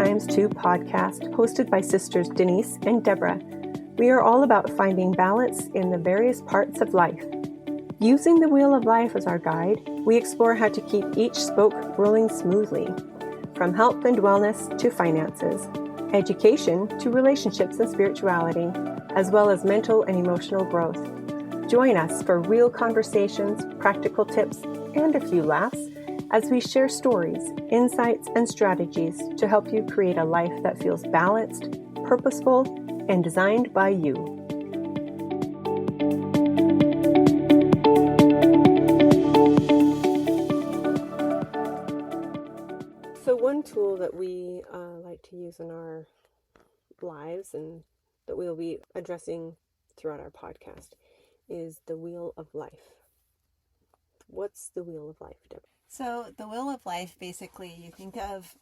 Times 2 podcast hosted by sisters Denise and Deborah. We are all about finding balance in the various parts of life. Using the wheel of life as our guide, we explore how to keep each spoke rolling smoothly, from health and wellness to finances, education to relationships and spirituality, as well as mental and emotional growth. Join us for real conversations, practical tips, and a few laughs as we share stories, insights, and strategies to help you create a life that feels balanced, purposeful, and designed by you. So one tool that we like to use in our lives and that we'll be addressing throughout our podcast is the wheel of life. What's the wheel of life, Deborah? So the wheel of life, basically, you think of,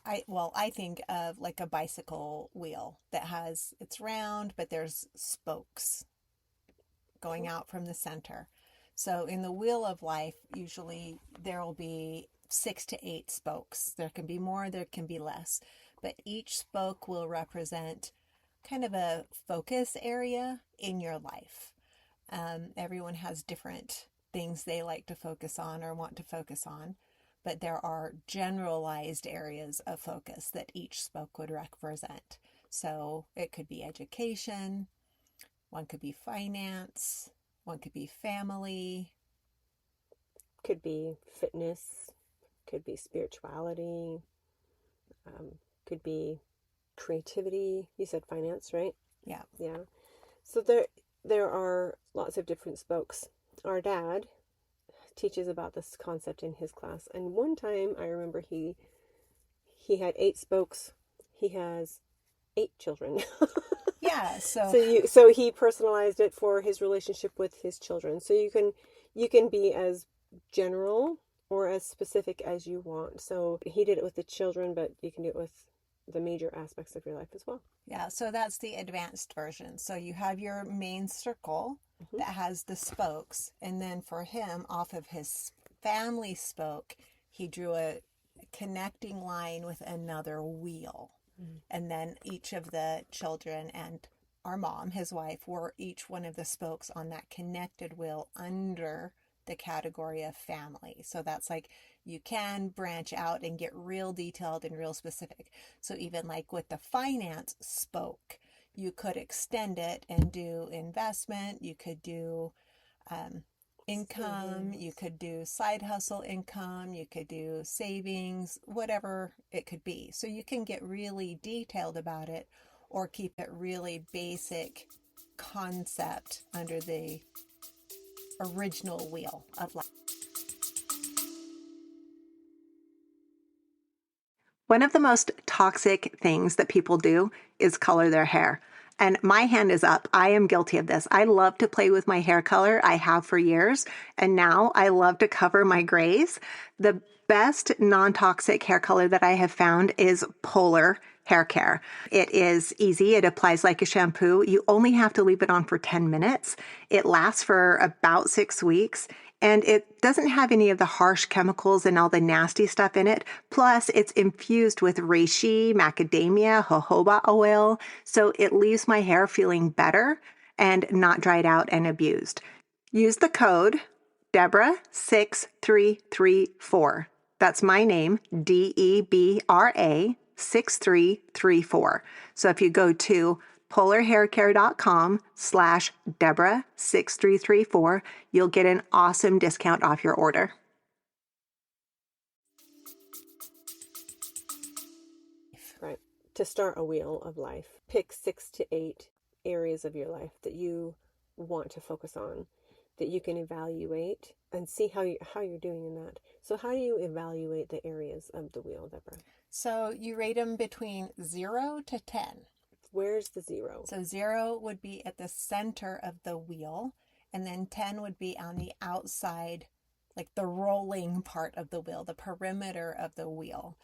I think of like a bicycle wheel that has, it's round, but there's spokes going out from the center. So in the wheel of life, usually there will be 6 to 8 spokes. There can be more, there can be less, but each spoke will represent kind of a focus area in your life. Everyone has different things they like to focus on or want to focus on, but there are generalized areas of focus that each spoke would represent. So it could be education, one could be finance, one could be family. Could be fitness, could be spirituality, could be creativity. You said finance, right? Yeah. Yeah. So there are lots of different spokes. Our dad teaches about this concept in his class, and one time I remember he had 8 spokes. He has 8 children. Yeah. So he personalized it for his relationship with his children. So you can be as general or as specific as you want. So he did it with the children, but you can do it with the major aspects of your life as well. Yeah, so that's the advanced version. So you have your main circle that has the spokes, and then for him, off of his family spoke, he drew a connecting line with another wheel. And then each of the children and our mom, his wife, were each one of the spokes on that connected wheel under the category of family. So that's like you can branch out and get real detailed and real specific. So even like with the finance spoke, you could extend it and do investment, you could do income, you could do side hustle income, you could do savings, whatever it could be. So you can get really detailed about it or keep it really basic concept under the original wheel of life. One of the most toxic things that people do is color their hair. And my hand is up. I am guilty of this. I love to play with my hair color. I have for years. And now I love to cover my grays. The best non-toxic hair color that I have found is Polar Hair Care. It is easy. It applies like a shampoo. You only have to leave it on for 10 minutes. It lasts for about 6 weeks. And it doesn't have any of the harsh chemicals and all the nasty stuff in it. Plus, it's infused with reishi, macadamia, jojoba oil. So it leaves my hair feeling better and not dried out and abused. Use the code Debra6334. That's my name, Debra 6334. So if you go to polarhaircare.com/Debra6334, you'll get an awesome discount off your order. Right. To start a wheel of life, pick 6 to 8 areas of your life that you want to focus on, that you can evaluate and see how you're doing in that. So how do you evaluate the areas of the wheel, Deborah? So you rate them between 0 to 10. Where's the 0? So 0 would be at the center of the wheel, and then 10 would be on the outside, like the rolling part of the wheel, the perimeter of the wheel.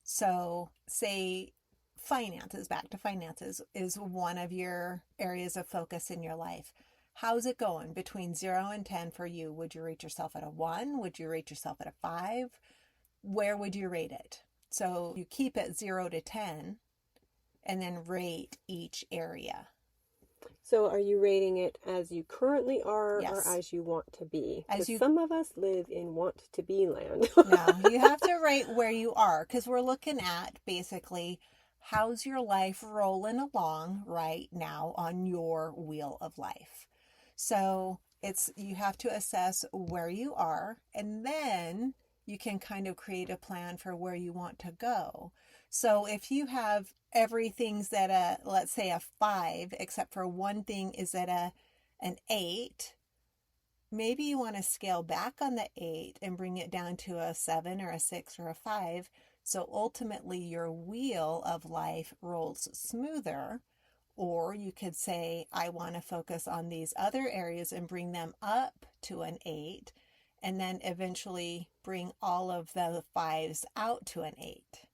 So say finances, back to finances, is one of your areas of focus in your life. How's it going between 0 and 10 for you? Would you rate yourself at a 1? Would you rate yourself at a 5? Where would you rate it? So you keep it 0 to 10 and then rate each area. So are you rating it as you currently are Yes. or as you want to be? As Because you- some of us live in want to be land. No, you have to rate where you are, because we're looking at basically how's your life rolling along right now on your wheel of life. So you have to assess where you are, and then you can kind of create a plan for where you want to go. So if you have everything's at let's say a 5, except for one thing is at an 8, maybe you want to scale back on the 8 and bring it down to a 7 or a 6 or a 5. So ultimately your wheel of life rolls smoother. Or you could say, I want to focus on these other areas and bring them up to an 8, and then eventually bring all of the 5s out to an 8.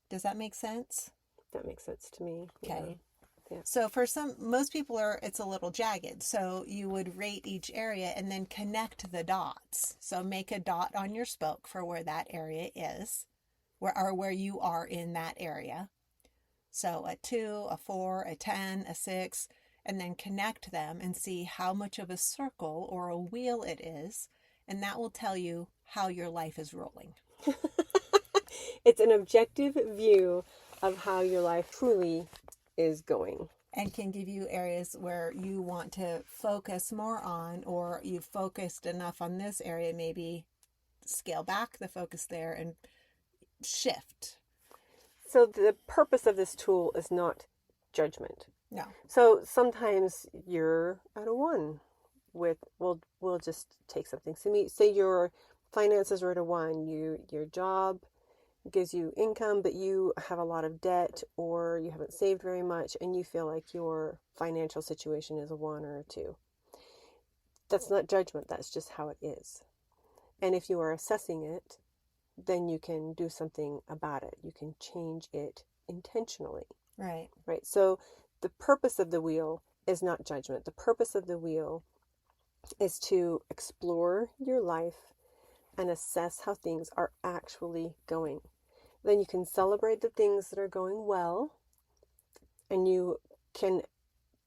Does that make sense? That makes sense to me. Okay. Yeah. So for most people it's a little jagged. So you would rate each area and then connect the dots. So make a dot on your spoke for where that area is, where you are in that area. So a 2, a 4, a 10, a 6, and then connect them and see how much of a circle or a wheel it is. And that will tell you how your life is rolling. It's an objective view of how your life truly is going. And can give you areas where you want to focus more on, or you've focused enough on this area, maybe scale back the focus there and shift. So the purpose of this tool is not judgment. No. So sometimes you're at a 1 with, we'll just take something. So say your finances are at a 1, your job gives you income, but you have a lot of debt or you haven't saved very much and you feel like your financial situation is a 1 or a 2. That's not judgment, that's just how it is. And if you are assessing it, then you can do something about it. You can change it intentionally. Right. Right. So the purpose of the wheel is not judgment. The purpose of the wheel is to explore your life and assess how things are actually going. Then you can celebrate the things that are going well, and you can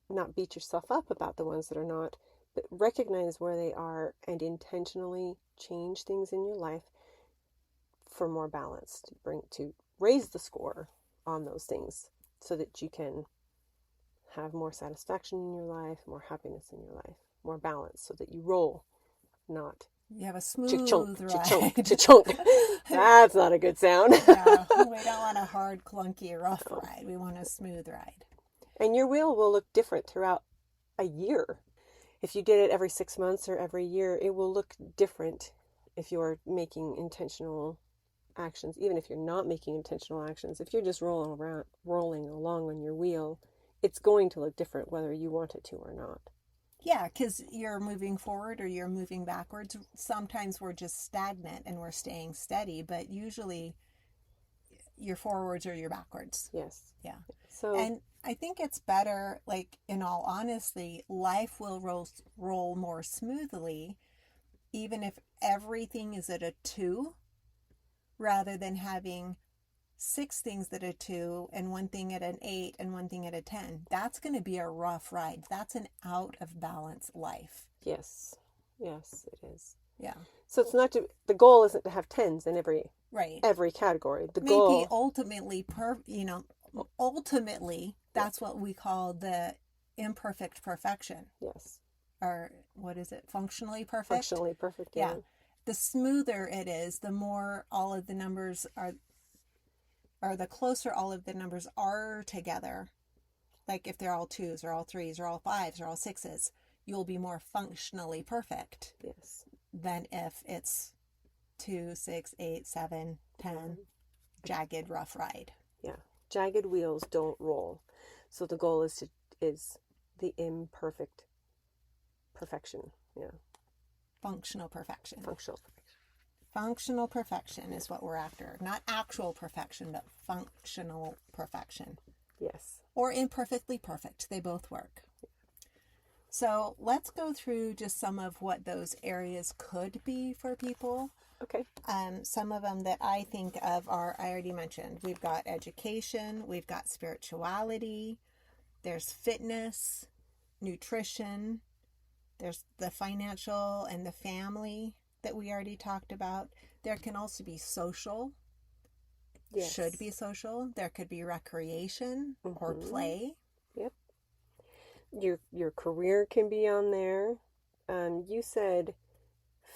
not beat yourself up about the ones that are not, but recognize where they are and intentionally change things in your life for more balance, to raise the score on those things so that you can have more satisfaction in your life, more happiness in your life, more balance, so that you roll, not You have a smooth cha-chunk, ride. cha-chunk, cha-chunk. That's not a good sound. No, we don't want a hard, clunky, rough ride. We want a smooth ride. And your wheel will look different throughout a year. If you did it every 6 months or every year, it will look different if you're making intentional actions. Even if you're not making intentional actions, if you're just rolling along on your wheel, it's going to look different whether you want it to or not. Yeah, because you're moving forward or you're moving backwards. Sometimes we're just stagnant and we're staying steady, but usually you're forwards or you're backwards. Yes. Yeah. So, and I think it's better, like, in all honesty, life will roll more smoothly even if everything is at a 2, rather than having 6 things that are 2 and one thing at an 8 and one thing at a 10. That's going to be a rough ride. That's an out of balance life. yes, it is. Yeah. So it's not the goal isn't to have 10s in every category. The Maybe goal ultimately that's what we call the imperfect perfection. Yes. Or what is it? Functionally perfect? Functionally perfect, yeah. The smoother it is, the more all of the numbers are, or the closer all of the numbers are together. Like if they're all 2s or all 3s or all 5s or all 6s, you'll be more functionally perfect. Yes. Than if it's 2, 6, 8, 7, 10, jagged, rough ride. Yeah. Jagged wheels don't roll. So the goal is the imperfect perfection. Yeah. Functional perfection. Functional perfection. Functional perfection is what we're after. Not actual perfection, but functional perfection. Yes. Or imperfectly perfect. They both work. So let's go through just some of what those areas could be for people. Okay. Some of them that I think of are, I already mentioned, we've got education, we've got spirituality, there's fitness, nutrition, there's the financial and the family that we already talked about. There can also be social, Yes. should be social. There could be recreation or play. Yep. Your career can be on there. You said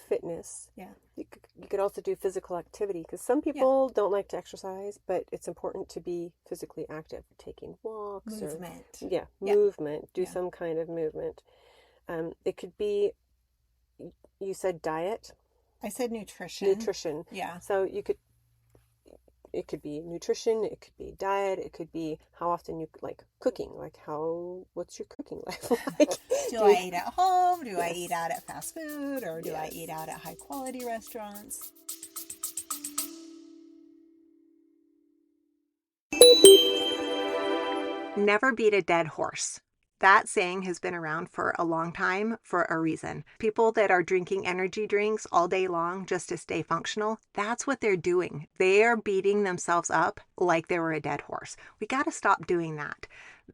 fitness. Yeah. You could also do physical activity because some people don't like to exercise, but it's important to be physically active, taking walks Movement. Movement. Do some kind of movement. It could be, you said diet. I said nutrition. Nutrition. Yeah. So it could be nutrition, it could be diet, it could be how often you like cooking, what's your cooking life like? Do I eat at home? Do I eat out at fast food? Or do I eat out at high quality restaurants? Never beat a dead horse. That saying has been around for a long time for a reason. People that are drinking energy drinks all day long just to stay functional, that's what they're doing. They are beating themselves up like they were a dead horse. We got to stop doing that.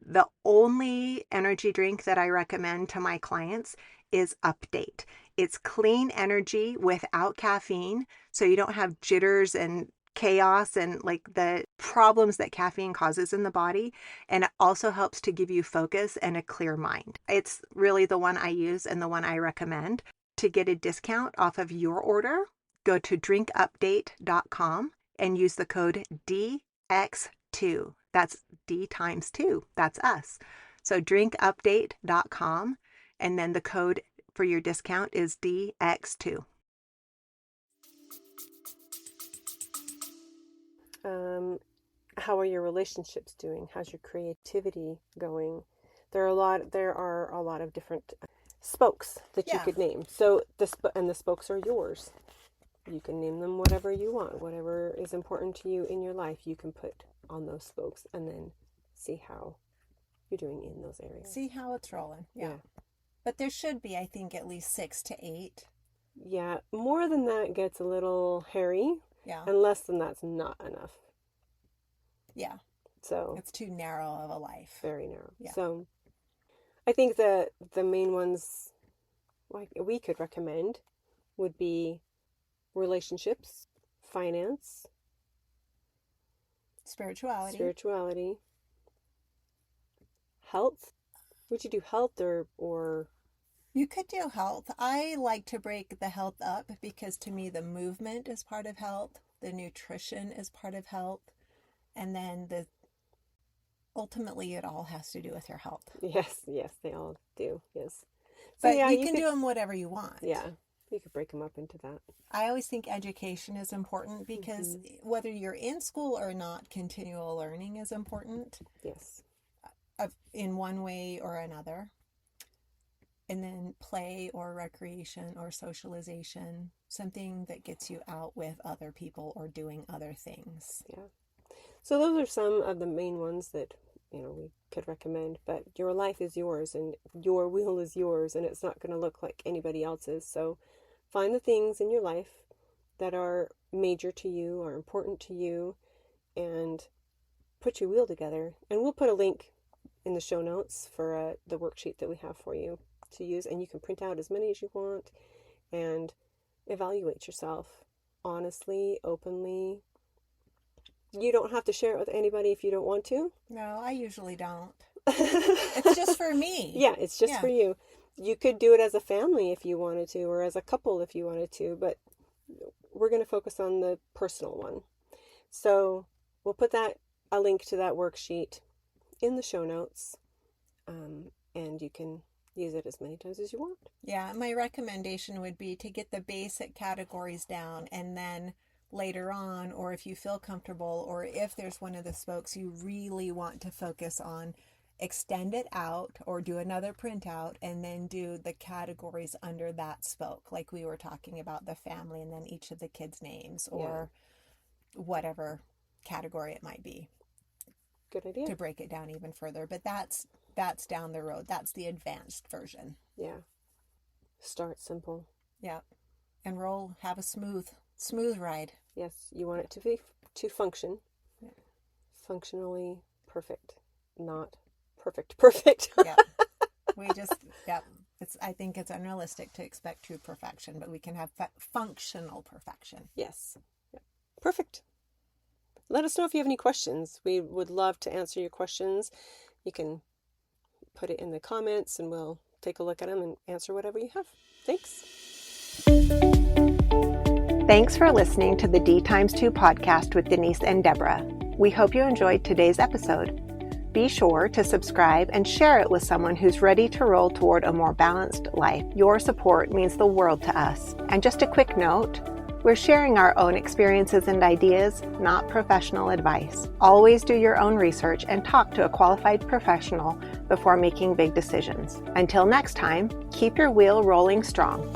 The only energy drink that I recommend to my clients is Update. It's clean energy without caffeine, so you don't have jitters and chaos and like the problems that caffeine causes in the body. And it also helps to give you focus and a clear mind. It's really the one I use and the one I recommend. To get a discount off of your order, go to drinkupdate.com and use the code DX2. That's D times 2. That's us. So drinkupdate.com, and then the code for your discount is DX2. How are your relationships doing? How's your creativity going? There are a lot of different spokes that you could name. So the spokes are yours. You can name them whatever you want, whatever is important to you in your life. You can put on those spokes and then see how you're doing in those areas. See how it's rolling. Yeah. But there should be, I think, at least 6 to 8. Yeah, more than that gets a little hairy. Yeah. And less than that's not enough. Yeah. So it's too narrow of a life. Very narrow. Yeah. So I think the main ones like we could recommend would be relationships, finance, spirituality, health. Would you do health or you could do health. I like to break the health up because to me the movement is part of health, the nutrition is part of health, and then ultimately it all has to do with your health. Yes, they all do. Yes. So but you can do them whatever you want. Yeah. You could break them up into that. I always think education is important because whether you're in school or not, continual learning is important. Yes. In one way or another. And then play or recreation or socialization, something that gets you out with other people or doing other things. Yeah. So those are some of the main ones that, we could recommend, but your life is yours and your wheel is yours and it's not going to look like anybody else's. So find the things in your life that are major to you, are important to you, and put your wheel together. And we'll put a link in the show notes for the worksheet that we have for you to use, and you can print out as many as you want and evaluate yourself honestly, openly. You don't have to share it with anybody if you don't want to. No, I usually don't. It's just for me. Yeah, it's just for you. You could do it as a family if you wanted to, or as a couple if you wanted to, but we're going to focus on the personal one. So we'll put a link to that worksheet in the show notes, and you can use it as many times as you want. Yeah, my recommendation would be to get the basic categories down, and then later on, or if you feel comfortable, or if there's one of the spokes you really want to focus on, extend it out or do another printout and then do the categories under that spoke, like we were talking about the family and then each of the kids' names or whatever category it might be. Good idea. To break it down even further, but that's down the road. That's the advanced version. Yeah. Start simple. Yeah. And have a smooth Smooth ride. Yes, you want it to function. Functionally perfect, not perfect. Yeah. I think it's unrealistic to expect true perfection, but we can have functional perfection. Yes. Yeah. Perfect. Let us know if you have any questions. We would love to answer your questions. You can put it in the comments and we'll take a look at them and answer whatever you have. Thanks. Thanks for listening to the D times 2 podcast with Denise and Deborah. We hope you enjoyed today's episode. Be sure to subscribe and share it with someone who's ready to roll toward a more balanced life. Your support means the world to us. And just a quick note, we're sharing our own experiences and ideas, not professional advice. Always do your own research and talk to a qualified professional before making big decisions. Until next time, keep your wheel rolling strong.